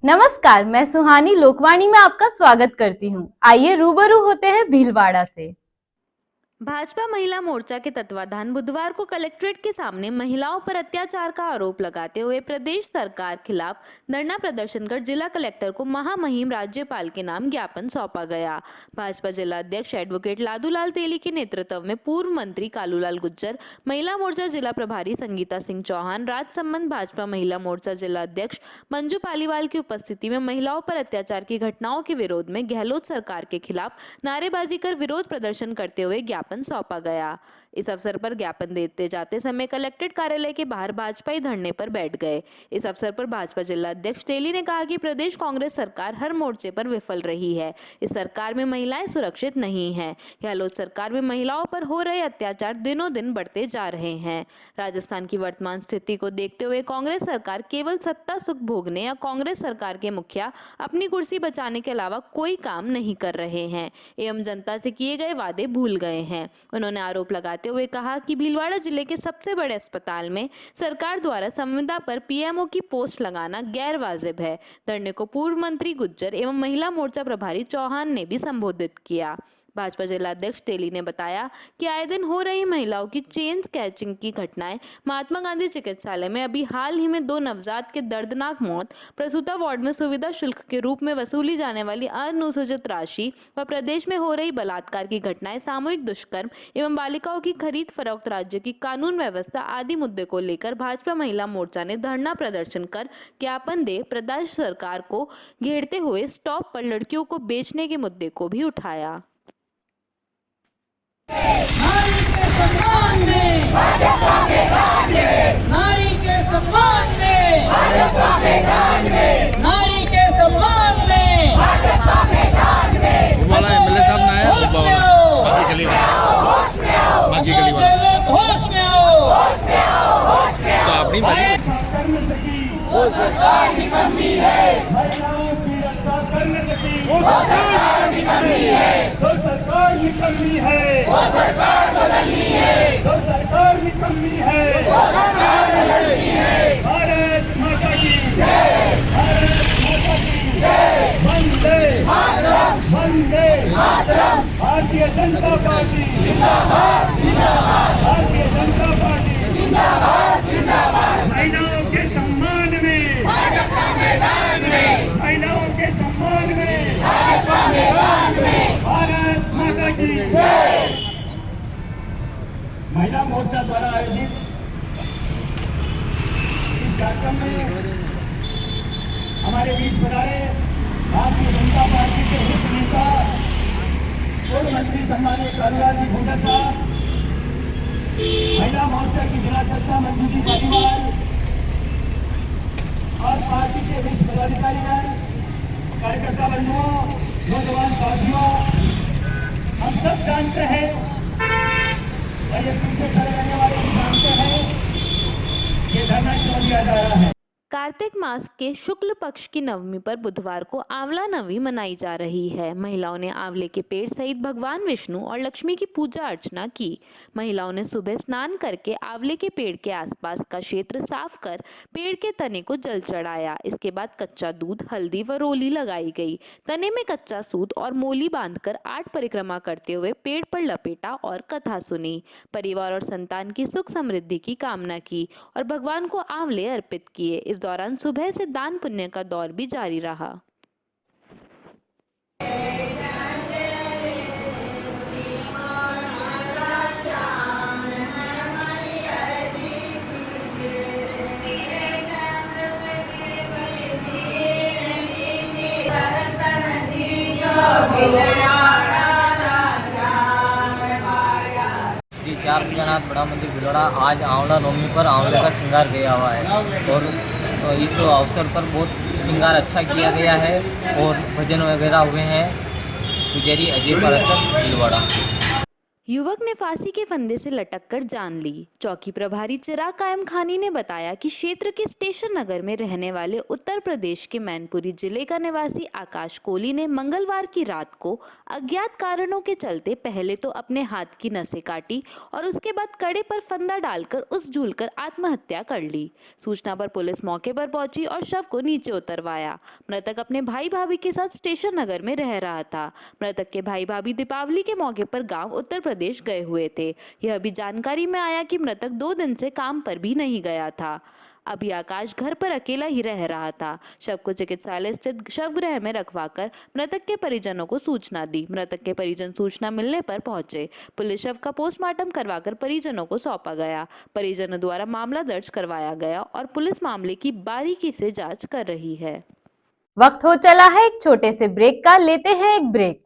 नमस्कार, मैं सुहानी लोकवाणी में आपका स्वागत करती हूँ। आइए रूबरू होते हैं भीलवाड़ा से। भाजपा महिला मोर्चा के तत्वाधान बुधवार को कलेक्ट्रेट के सामने महिलाओं पर अत्याचार का आरोप लगाते हुए प्रदेश सरकार खिलाफ धरना प्रदर्शन कर जिला कलेक्टर को महामहिम राज्यपाल के नाम ज्ञापन सौंपा गया। भाजपा जिला अध्यक्ष एडवोकेट लादूलाल तेली के नेतृत्व में पूर्व मंत्री कालूलाल गुज्जर, महिला मोर्चा जिला प्रभारी संगीता सिंह चौहान, राजसमंद भाजपा महिला मोर्चा जिला अध्यक्ष मंजू पालीवाल की उपस्थिति में महिलाओं पर अत्याचार की घटनाओं के विरोध में गहलोत सरकार के खिलाफ नारेबाजी कर विरोध प्रदर्शन करते हुए ज्ञापन सौंपा गया। इस अवसर पर ज्ञापन देते जाते समय कलेक्ट्रेट कार्यालय के बाहर भाजपाई धरने पर बैठ गए। इस अवसर पर भाजपा जिला अध्यक्ष तेली ने कहा कि प्रदेश कांग्रेस सरकार हर मोर्चे पर विफल रही है। इस सरकार में महिलाएं सुरक्षित नहीं हैं। गहलोत सरकार में महिलाओं पर हो रहे अत्याचार दिनों दिन बढ़ते जा रहे हैं। राजस्थान की वर्तमान स्थिति को देखते हुए कांग्रेस सरकार केवल सत्ता सुख भोगने या कांग्रेस सरकार के मुखिया अपनी कुर्सी बचाने के अलावा कोई काम नहीं कर रहे हैं एवं जनता से किए गए वादे भूल गए हैं। उन्होंने आरोप लगाते हुए कहा कि भीलवाड़ा जिले के सबसे बड़े अस्पताल में सरकार द्वारा संविदा पर पीएमओ की पोस्ट लगाना गैर वाजिब है। धरने को पूर्व मंत्री गुज्जर एवं महिला मोर्चा प्रभारी चौहान ने भी संबोधित किया। भाजपा जिला अध्यक्ष तेली ने बताया कि आए दिन हो रही महिलाओं की चेन स्नैचिंग की घटनाएं, महात्मा गांधी चिकित्सालय में अभी हाल ही में 2 नवजात के दर्दनाक मौत, प्रसूता वार्ड में सुविधा शुल्क के रूप में वसूली जाने वाली अनुसूचित राशि व प्रदेश में हो रही बलात्कार की घटनाएं, सामूहिक दुष्कर्म एवं बालिकाओं की खरीद फरोख्त, राज्य की कानून व्यवस्था आदि मुद्दे को लेकर भाजपा महिला मोर्चा ने धरना प्रदर्शन कर ज्ञापन दे प्रदेश सरकार को घेरते हुए स्टॉप पर लड़कियों को बेचने के मुद्दे को भी उठाया। नारी के सम्मान में भाजपा के गान में, नारी के सम्मान में भाजपा के गान में, नारी के सम्मान में भाजपा के गान में। वाला एमएलए साहब ना है होश में आओ, बाकी गली होश में आओ, बाकी गली होश में आओ, होश में आओ, होश में आओ। तो अपनी बारी कर न सकी वो सरकार की कमी है, महिलाओं की रक्षा कर न सकी वो सरकार की कमी है, जो सरकार की कमी है, वो सरकार बदलनी है, जो सरकार की कमी है, वो सरकार बदलनी है। भारत माता की जय, भारत माता की जय, वंदे मातरम, वंदे मातरम, भारतीय जनता पार्टी जिंदाबाद, जिंदाबाद, भारतीय जनता पार्टी जिंदाबाद, जिंदाबाद। महिलाओं के सम्मान में, भाजपा मैदान में, महिलाओं के सम्मान में भाजपा मैदान में भारत माता की जय। महिला मोर्चा द्वारा आयोजित इस कार्यक्रम में हमारे बीच पधारे भारतीय जनता पार्टी के हित नेता पूर्व मंत्री सम्मानित कालूलाल जी गुज्जर साहब, महिला मोर्चा की जिलाध्यक्ष मंजू जी पालीवाल और पार्टी के बीच पदाधिकारीगण, कार्यकर्ता बंधुओं, नौजवान साथियों, हम सब जानते हैं और ये पीछे खड़े रहने वाले भी जानते हैं ये धरना क्यों दिया जा रहा है। कार्तिक मास के शुक्ल पक्ष की नवमी पर बुधवार को आंवला नवमी मनाई जा रही है। महिलाओं ने आंवले के पेड़ सहित भगवान विष्णु और लक्ष्मी की पूजा अर्चना की। महिलाओं ने सुबह स्नान करके आंवले के पेड़ के आसपास का क्षेत्र साफ कर पेड़ के तने को जल चढ़ाया। इसके बाद कच्चा दूध, हल्दी व रोली लगाई गई। तने में कच्चा सूत और मोली बांधकर 8 परिक्रमा करते हुए पेड़ पर लपेटा और कथा सुनी। परिवार और संतान की सुख समृद्धि की कामना की और भगवान को आंवले अर्पित किए। इस दौरान सुबह से दान पुण्य का दौर भी जारी रहा। श्री चार भुजानाथ बड़ा मंदिर भीलवाड़ा आज आंवला नवमी पर आंवले का श्रृंगार किया हुआ है और इस अवसर पर बहुत श्रृंगार अच्छा किया गया है और भजन वगैरह हुए हैं। पुजारी अजय पाराशर भीलवाड़ा। युवक ने फांसी के फंदे से लटककर जान ली। चौकी प्रभारी चिराग कायम खानी ने बताया कि क्षेत्र के स्टेशन नगर में रहने वाले उत्तर प्रदेश के मैनपुरी जिले का निवासी आकाश कोहली ने मंगलवार की रात को अज्ञात कारणों के चलते पहले तो अपने हाथ की नसें काटी और उसके बाद कड़े पर फंदा डालकर उस झूलकर आत्महत्या कर ली। सूचना पर पुलिस मौके पर पहुंची और शव को नीचे उतरवाया। मृतक अपने भाई भाभी के साथ स्टेशन नगर में रह रहा था। मृतक के भाई भाभी दीपावली के मौके पर गाँव उत्तर प्रदेश गए हुए थे। यह भी जानकारी में आया कि मृतक 2 दिन से काम पर भी नहीं गया था। अभी आकाश घर पर अकेला ही रह रहा था। शव को चिकित्सालय स्थित शवगृह में रखवाकर मृतक के परिजनों को सूचना दी। मृतक के परिजन सूचना मिलने पर पहुंचे। पुलिस शव का पोस्टमार्टम करवाकर परिजनों को सौंपा गया। परिजनों द्वारा मामला दर्ज करवाया गया और पुलिस मामले की बारीकी से जांच कर रही है। वक्त हो चला है एक छोटे से ब्रेक का, लेते हैं एक ब्रेक।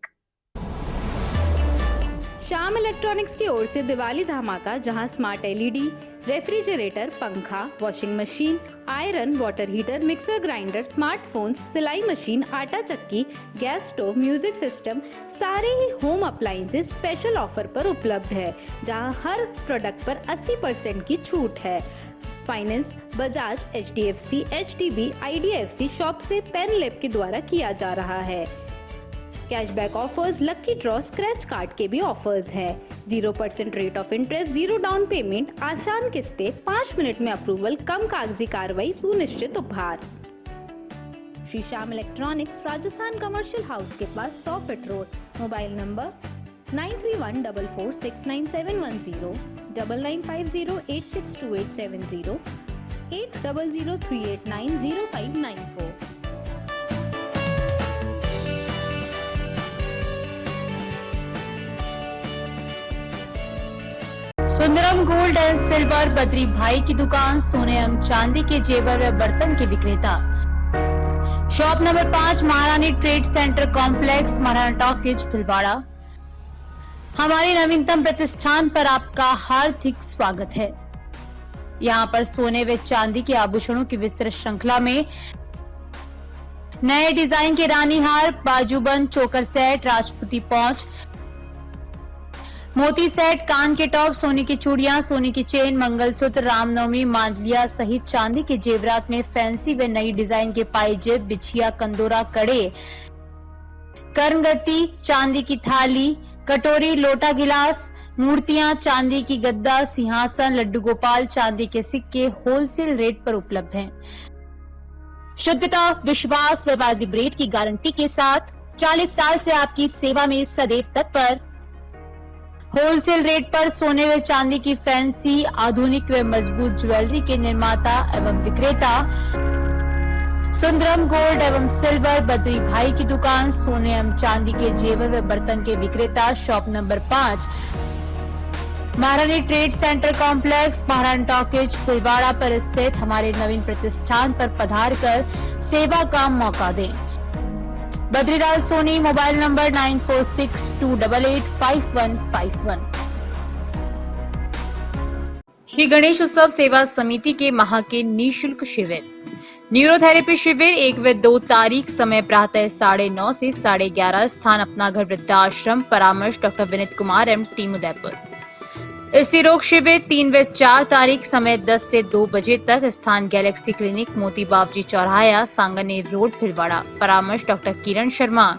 श्याम इलेक्ट्रॉनिक्स की ओर से दिवाली धमाका, जहां स्मार्ट एलईडी, रेफ्रिजरेटर, पंखा, washing machine, iron, water heater, mixer grinder, smartphones, सिलाई मशीन, आटा चक्की, गैस स्टोव, म्यूजिक सिस्टम, सारे ही होम अप्लायंसेस स्पेशल ऑफर पर उपलब्ध है, जहां हर प्रोडक्ट पर 80% की छूट है। Finance Bajaj, HDFC, HDB, IDFC shop से पेन लैब के द्वारा किया जा रहा है। Cashback offers, lucky draw, scratch card के भी ऑफर्स है। 0% rate of interest, 0 down payment, आसान किस्तें, 5 मिनट में अप्रूवल, कम कागजी कार्रवाई, सुनिश्चित उपहार। Shri Shyam electronics, Rajasthan commercial house के पास 100 feet road. Mobile number 9314469710, 9950862870, 8003890594। Sundaram gold and silver Badri भाई की दुकान, सोने एवं चांदी के जेवर व बर्तन के विक्रेता। शॉप नंबर 5, महारानी trade centre complex, Maharana talkies, Bhilwara. हमारे नवीनतम प्रतिष्ठान पर आपका हार्दिक स्वागत है। यहाँ पर सोने व चांदी के आभूषणों की विस्तृत श्रृंखला में नए डिजाइन के रानी हार, बाजूबंद, चोकर सेट, राजपूती पौंच, मोती सेट, कान के टॉप, सोने की चूड़ियां, सोने की चेन, मंगलसूत्र, रामनवमी, मांडलिया सहित चांदी के जेवरात में फैंसी व नई डिजाइन के पायजेब, बिछिया, कंदोरा, कड़े, कर्णगति, चांदी की थाली, कटोरी, लोटा, गिलास, मूर्तियां, चांदी की गद्दा, सिंहासन, लड्डू गोपाल, चांदी के सिक्के होलसेल रेट पर उपलब्ध हैं। शुद्धता, विश्वास व वाजिब रेट की गारंटी के साथ 40 साल से आपकी सेवा में सदैव तत्पर। होलसेल रेट पर सोने व चांदी की फैंसी, आधुनिक व मजबूत ज्वेलरी के निर्माता एवं विक्रेता। सुंदरम गोल्ड एवं सिल्वर बद्री भाई की दुकान, सोने एवं चांदी के जेवर व बर्तन के विक्रेता। शॉप नंबर 5, महारानी trade centre complex, Maharana talkies, Bhilwara पर स्थित हमारे नवीन प्रतिष्ठान पर पधार कर सेवा का मौका दें। Badrilal Soni, mobile number 9462885151। श्री गणेश उत्सव सेवा समिति के माह के निःशुल्क शिविर, न्यूरोथेरेपी शिविर 1 व 2 तारीख, समय प्रातः 9:30 से 11:30, स्थान अपना घर वृद्धाश्रम, परामर्श doctor Vineet Kumar M, team Udaipur. स्त्री रोग शिविर 3 व 4 तारीख, समय 10 से 2 बजे तक, स्थान गैलेक्सी क्लिनिक, मोती बावजी चौराहा, सांगनेर रोड, भीलवाड़ा, परामर्श डॉक्टर किरण शर्मा।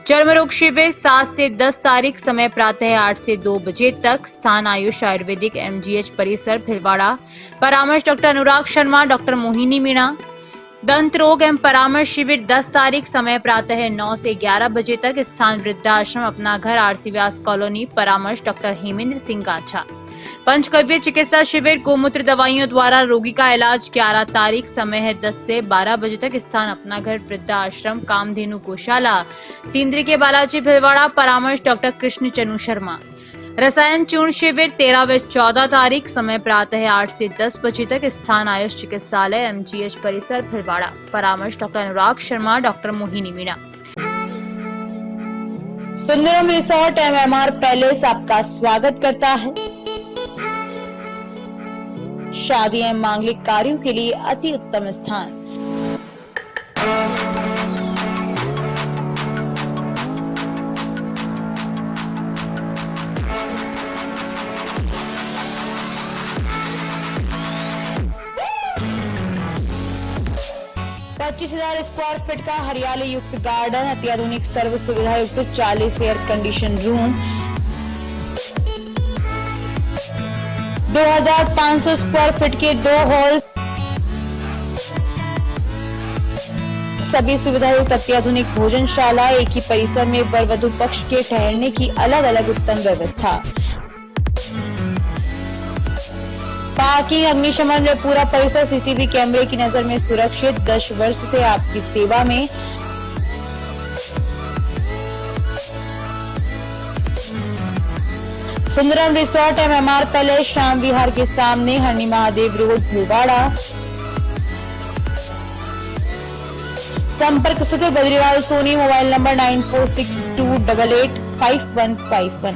चर्म रोग शिविर 7 से 10 तारीख, समय प्रातः 8 से 2 बजे तक, स्थान आयुष आयुर्वेदिक MGH परिसर, भीलवाड़ा, परामर्श डॉक्टर अनुराग शर्मा, डॉक्टर मोहिनी मीणा। दंत रोग एवं परामर्श शिविर 10 तारीख, समय प्रातः 9 से 11 बजे तक, स्थान वृद्धाश्रम अपना घर, RC व्यास कॉलोनी, परामर्श डॉक्टर हेमेंद्र सिंह गाछा। पंचकव्य चिकित्सा शिविर, गोमूत्र दवाइयों द्वारा रोगी का इलाज 11 तारीख, समय है 10 से 12 बजे तक, स्थान अपना घर वृद्धाश्रम, कामधेनु गौशाला, सिंदरी के बालाजी, भीलवाड़ा, परामर्श डॉक्टर कृष्ण चनु शर्मा। रसायन चूर्ण शिविर 13 व 14 तारीख, समय प्रातः 8 से 10 बजे तक, स्थान आयुष चिकित्सालय MGH परिसर, भीलवाड़ा, परामर्श doctor Anurag Sharma, doctor Mohini Meena. Sundaram resort MMR palace आपका स्वागत करता है। शादी एवं मांगलिक कार्यों के लिए अति उत्तम स्थान। 25,000 स्क्वायर फीट का हरियाली युक्त गार्डन, अत्याधुनिक सर्व सुविधा युक्त 40 air condition room, 2,500 square feet के 2 हॉल, सभी सुविधा युक्त अत्याधुनिक भोजनशाला, एक ही परिसर में वर वधु पक्ष के ठहरने की अलग अलग उत्तम व्यवस्था, पार्किंग, अग्निशमन व पूरा परिसर सीसीटीवी कैमरे की नजर में सुरक्षित। 10 वर्ष से आपकी सेवा में। Sundaram resort MMR palace, Shyam Vihar के सामने, हरणी महादेव रोड, भीलवाड़ा। संपर्क सूत्र Badrilal Soni, mobile number 9462885151।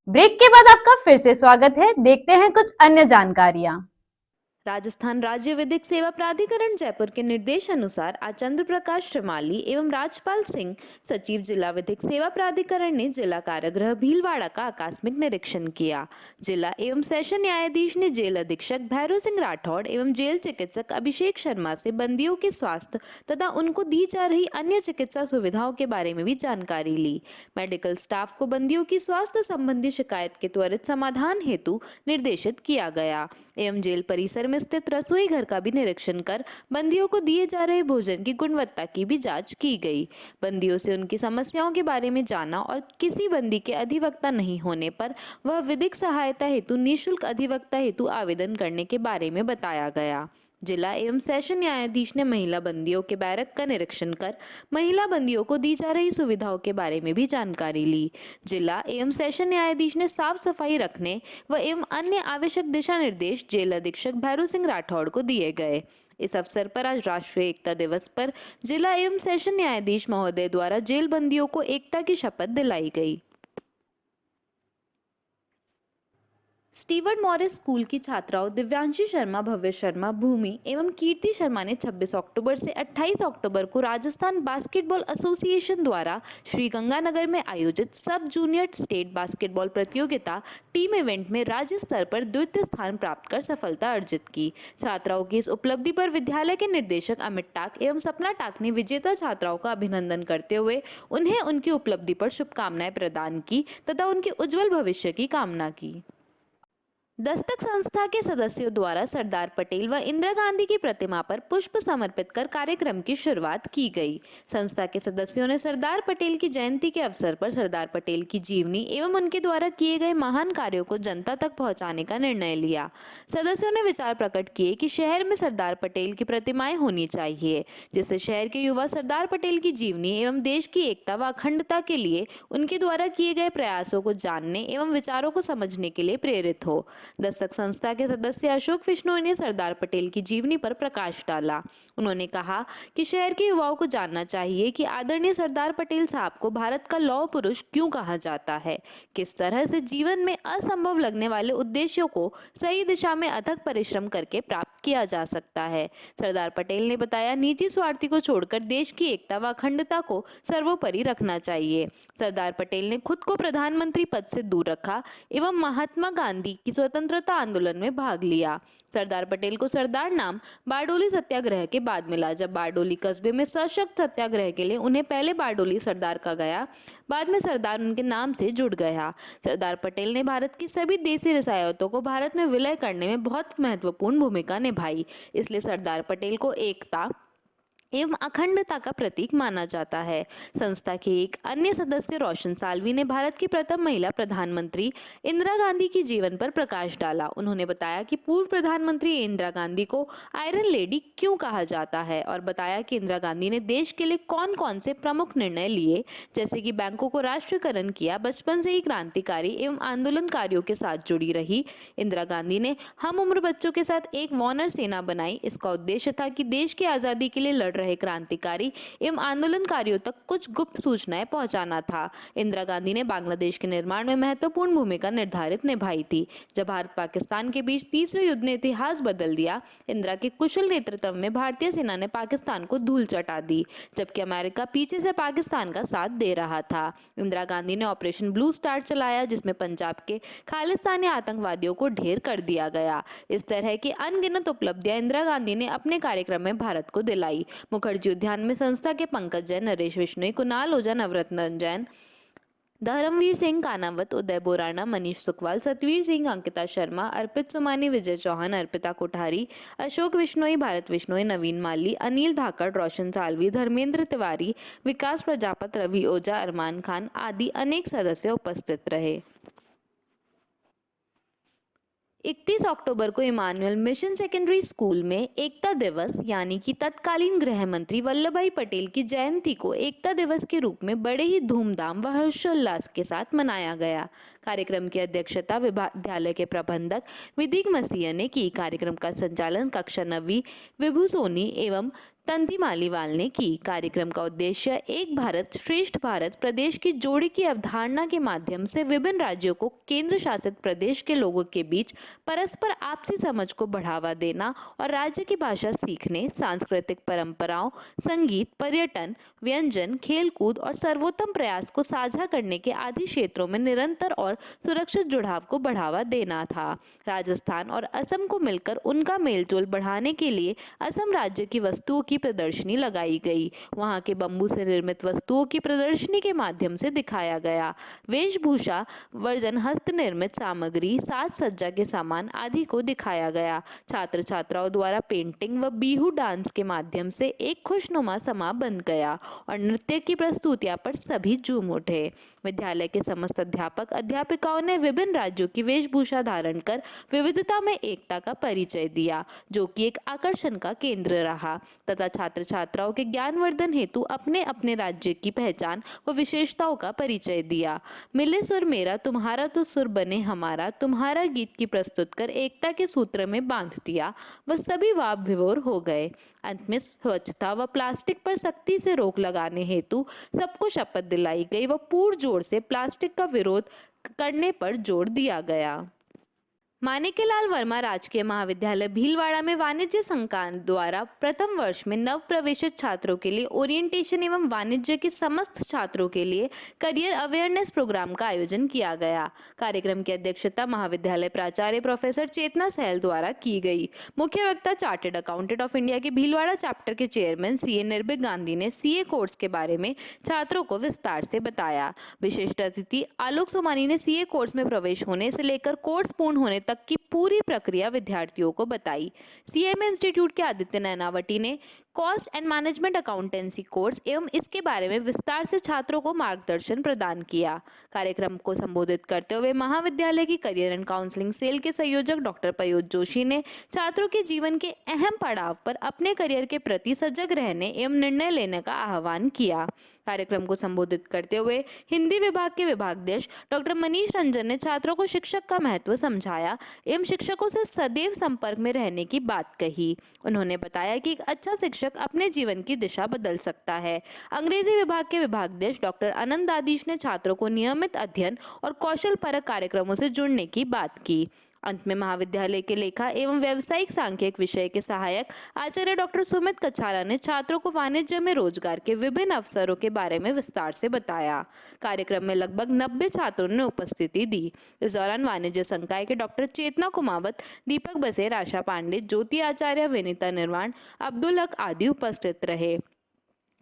Break के बाद आपका फिर से स्वागत है। देखते हैं कुछ अन्य जानकारियां। राजस्थान राज्य विधिक सेवा प्राधिकरण जयपुर के निर्देश अनुसार आज चंद्र प्रकाश श्रीमाली एवं राजपाल सिंह, सचिव जिला विधिक सेवा प्राधिकरण ने जिला कारागृह भीलवाड़ा का आकस्मिक निरीक्षण किया। जिला एवं सेशन न्यायाधीश ने जेल अधीक्षक भैरव सिंह राठौड़ एवं जेल चिकित्सक अभिषेक शर्मा से बंदियों के स्वास्थ्य तथा उनको दी जा रही अन्य चिकित्सा सुविधाओं के बारे में भी जानकारी ली। मेडिकल स्टाफ को बंदियों की स्वास्थ्य संबंधी शिकायत के त्वरित समाधान हेतु निर्देशित किया गया एवं जेल परिसर में स्थित रसोई घर का भी निरीक्षण कर बंदियों को दिए जा रहे भोजन की गुणवत्ता की भी जांच की गई। बंदियों से उनकी समस्याओं के बारे में जाना और किसी बंदी के अधिवक्ता नहीं होने पर वह विधिक सहायता हेतु निःशुल्क अधिवक्ता हेतु आवेदन करने के बारे में बताया गया। जिला एवं सेशन न्यायाधीश ने महिला बंदियों के बैरक का निरीक्षण कर महिला बंदियों को दी जा रही सुविधाओं के बारे में भी जानकारी ली। जिला एवं सेशन न्यायाधीश ने साफ सफाई रखने व एवं अन्य आवश्यक दिशा निर्देश जेल अधीक्षक भैरव सिंह राठौड़ को दिए गए। इस अवसर पर आज राष्ट्रीय एकता दिवस पर जिला एवं सेशन न्यायाधीश महोदय द्वारा जेल बंदियों को एकता की शपथ दिलाई गई। स्टीवर्ट मॉरिस स्कूल की छात्राओं दिव्यांशी शर्मा, भव्य शर्मा, भूमि एवं कीर्ति शर्मा ने 26 अक्टूबर से 28 अक्टूबर को राजस्थान बास्केटबॉल एसोसिएशन द्वारा श्री गंगानगर में आयोजित सब जूनियर स्टेट बास्केटबॉल प्रतियोगिता टीम इवेंट में राज्य स्तर पर द्वितीय स्थान प्राप्त कर सफलता अर्जित की। छात्राओं की इस उपलब्धि पर विद्यालय के निदेशक अमित टाक एवं सपना टाक ने विजेता छात्राओं का अभिनंदन करते हुए उन्हें उनकी उपलब्धि पर शुभकामनाएं प्रदान की तथा उनके उज्जवल भविष्य की कामना की। दस्तक संस्था के सदस्यों द्वारा सरदार पटेल व इंदिरा गांधी की प्रतिमा पर पुष्प समर्पित कर कार्यक्रम की शुरुआत की गई। संस्था के सदस्यों ने सरदार पटेल की जयंती के अवसर पर सरदार पटेल की जीवनी एवं उनके द्वारा किए गए महान कार्यों को जनता तक पहुंचाने का निर्णय लिया। सदस्यों ने विचार प्रकट किए कि शहर में सरदार पटेल की प्रतिमाएं होनी चाहिए, जिससे शहर के युवा सरदार पटेल की जीवनी एवं देश की एकता व अखंडता के लिए उनके द्वारा किए गए प्रयासों को जानने एवं विचारों को समझने के लिए प्रेरित हो। दस्तक संस्था के सदस्य अशोक विश्नोई ने सरदार पटेल की जीवनी पर प्रकाश डाला। उन्होंने कहा कि शहर के युवाओं को जानना चाहिए कि आदरणीय सरदार पटेल साहब को भारत का लौह पुरुष क्यों कहा जाता है, किस तरह से जीवन में असंभव लगने वाले उद्देश्यों को सही दिशा में अथक परिश्रम करके प्राप्त किया जा सकता है। सरदार पटेल ने बताया, निजी स्वार्थी को छोड़कर देश की एकता व अखंडता को सर्वोपरि रखना चाहिए। सरदार पटेल ने खुद को प्रधानमंत्री पद से दूर रखा एवं महात्मा गांधी की स्वतंत्रता आंदोलन में भाग लिया। सरदार पटेल को सरदार नाम बारडोली सत्याग्रह के बाद मिला, जब बारडोली कस्बे में सशक्त सत्याग्रह के लिए उन्हें पहले बारडोली सरदार कहा गया, बाद में सरदार उनके नाम से जुड़ गया। सरदार पटेल ने भारत की सभी देसी रियासतों को भारत में विलय करने में बहुत महत्वपूर्ण भूमिका निभाई, इसलिए सरदार पटेल को एकता एवं अखंडता का प्रतीक माना जाता है। संस्था के एक अन्य सदस्य रोशन साल्वी ने भारत की प्रथम महिला प्रधानमंत्री इंदिरा गांधी की जीवन पर प्रकाश डाला। उन्होंने बताया कि पूर्व प्रधानमंत्री इंदिरा गांधी को आयरन लेडी क्यों कहा जाता है और बताया कि इंदिरा गांधी ने देश के लिए कौन कौन से प्रमुख निर्णय लिए, जैसे कि बैंकों को राष्ट्रीयकरण किया, बचपन से ही क्रांतिकारी एवं आंदोलनकारियों के साथ जुड़ी रही। इंदिरा गांधी ने हम उम्र बच्चों के साथ एक वानर सेना बनाई। इसका उद्देश्य था कि देश की आज़ादी के लिए लड़ रहे क्रांतिकारी एवं आंदोलनकारियों तक कुछ गुप्त सूचनाएं पहुंचाना था। इंदिरा गांधी ने बांग्लादेश के निर्माण में महत्वपूर्ण भूमिका निर्धारित निभाई थी। जब भारत पाकिस्तान के बीच तीसरे युद्ध ने इतिहास बदल दिया, इंदिरा के कुशल नेतृत्व में भारतीय सेना ने पाकिस्तान को धूल चटा दी, जबकि अमेरिका पीछे से पाकिस्तान का साथ दे रहा था। इंदिरा गांधी ने ऑपरेशन ब्लू स्टार चलाया, जिसमें पंजाब के खालिस्तानी आतंकवादियों को ढेर कर दिया गया। इस तरह की अनगिनत उपलब्धियां इंदिरा गांधी ने अपने कार्यक्रम में भारत को दिलाई। मुखर्जी उद्यान में संस्था के पंकज जैन, नरेश बिश्नोई, कुणाल ओझा, नवरत्न जैन, धर्मवीर सिंह कानावत, उदय बोराना, मनीष सुकवाल, सतवीर सिंह, अंकिता शर्मा, अर्पित सुमानी, विजय चौहान, अर्पिता कोठारी, अशोक विश्नोई, भारत विश्नोई, नवीन माली, अनिल धाकड़, रोशन सालवी, धर्मेंद्र तिवारी, विकास प्रजापत, रवि ओझा, अरमान खान आदि अनेक सदस्य उपस्थित रहे। 31 अक्टूबर को इमानुएल मिशन सेकेंडरी स्कूल में एकता दिवस यानी कि तत्कालीन गृह मंत्री वल्लभ भाई पटेल की जयंती को एकता दिवस के रूप में बड़े ही धूमधाम व हर्षोल्लास के साथ मनाया गया। कार्यक्रम की अध्यक्षता विद्यालय के प्रबंधक विदिक मसीह ने की। कार्यक्रम का संचालन कक्षा 9वीं विभू सोनी एवं तंती मालीवाल ने की। कार्यक्रम का उद्देश्य एक भारत श्रेष्ठ भारत प्रदेश की जोड़ी की अवधारणा के माध्यम से विभिन्न राज्यों को केंद्र शासित प्रदेश के लोगों के बीच परस्पर आपसी समझ को बढ़ावा देना और राज्य की भाषा सीखने, सांस्कृतिक परंपराओं, संगीत, पर्यटन, व्यंजन, खेलकूद और सर्वोत्तम प्रयास को साझा करने के आदि क्षेत्रों में निरंतर और सुरक्षित जुड़ाव को बढ़ावा देना था। राजस्थान और असम को मिलकर उनका मेलजोल बढ़ाने के लिए असम राज्य की वस्तुओं की प्रदर्शनी लगाई गई। वहां के बंबू से निर्मित वस्तुओं की प्रदर्शनी के माध्यम से दिखाया गया। वेशभूषा वर्जन, हस्त निर्मित सामग्री, साज सज्जा के सामान आदि को दिखाया गया। छात्र छात्राओं द्वारा पेंटिंग व बिहू डांस के माध्यम से एक खुशनुमा समा बन गया और नृत्य की प्रस्तुतियां पर सभी झूम उठे। विद्यालय के समस्त अध्यापक अध्यापिकाओं ने विभिन्न राज्यों की वेशभूषा धारण कर विविधता में एकता का परिचय दिया, जो कि एक आकर्षण का केंद्र रहा तथा छात्र छात्राओं के ज्ञानवर्धन हेतु अपने अपने राज्य की पहचान व विशेषताओं का परिचय दिया। मिले सुर मेरा, तुम्हारा तो सुर बने हमारा, तुम्हारा गीत की प्रस्तुत कर एकता के सूत्र में बांध दिया व सभी वाब विभोर हो गए। अंत में स्वच्छता व प्लास्टिक पर सख्ती से रोक लगाने हेतु सबको शपथ दिलाई गई व पूर्ण जोर से प्लास्टिक का विरोध करने पर जोर दिया गया। माणिक्यलाल वर्मा राजकीय महाविद्यालय भीलवाड़ा में वाणिज्य संकाय द्वारा प्रथम वर्ष में नव प्रवेशित छात्रों के लिए ओरिएंटेशन एवं वाणिज्य के समस्त छात्रों के लिए करियर अवेयरनेस प्रोग्राम का आयोजन किया गया। कार्यक्रम की अध्यक्षता महाविद्यालय प्राचार्य प्रोफेसर चेतना सहल द्वारा की गई। मुख्य वक्ता चार्टर्ड अकाउंटेंट ऑफ इंडिया के भीलवाड़ा चैप्टर के चेयरमैन सीए निर्भीक गांधी ने सीए कोर्स के बारे में छात्रों को विस्तार से बताया। विशिष्ट अतिथि आलोक सोमानी ने सीए कोर्स में प्रवेश होने से लेकर कोर्स पूर्ण होने तक की पूरी प्रक्रिया विद्यार्थियों को बताई। सीएमए इंस्टीट्यूट के आदित्य नैनावटी ने cost and management accountancy course एवं इसके बारे में विस्तार से छात्रों को मार्गदर्शन प्रदान किया। कार्यक्रम को संबोधित करते हुए महाविद्यालय की करियर एंड काउंसलिंग सेल के संयोजक डॉक्टर पयोज जोशी ने छात्रों के जीवन के अहम पड़ाव पर अपने करियर के प्रति सजग रहने एवं निर्णय लेने का आह्वान किया। कार्यक्रम को संबोधित करते हुए हिंदी विभाग के विभागाध्यक्ष डॉक्टर मनीष रंजन ने छात्रों को शिक्षक का महत्व समझाया एवं शिक्षकों से सदैव संपर्क में रहने की बात कही। उन्होंने बताया कि एक अच्छा शिक्षक अपने जीवन की दिशा बदल सकता है। अंग्रेजी विभाग के विभागाध्यक्ष डॉक्टर अनंत दादीश ने छात्रों को नियमित अध्ययन और कौशल परक कार्यक्रमों से जुड़ने की बात की। अंत में महाविद्यालय के लेखा एवं व्यावसायिक सांख्यिक विषय के सहायक आचार्य डॉक्टर सुमित कछारा ने छात्रों को वाणिज्य में रोजगार के विभिन्न अवसरों के बारे में विस्तार से बताया। कार्यक्रम में लगभग 90 छात्रों ने उपस्थिति दी। इस दौरान वाणिज्य संकाय के डॉक्टर चेतना कुमावत, दीपक बसेर, आशा पांडे, ज्योति आचार्य, विनीता निर्वाण, अब्दुल हक आदि उपस्थित रहे।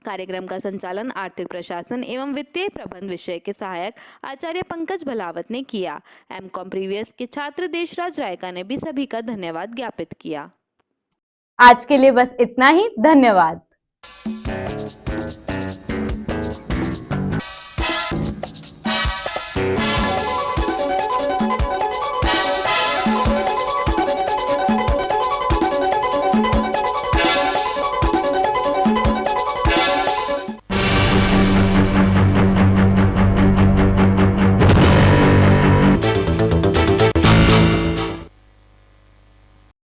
कार्यक्रम का संचालन आर्थिक प्रशासन एवं वित्तीय प्रबंध विषय के सहायक आचार्य पंकज भलावत ने किया। एमकॉम प्रीवियस के छात्र देशराज रायका ने भी सभी का धन्यवाद ज्ञापित किया। आज के लिए बस इतना ही। धन्यवाद।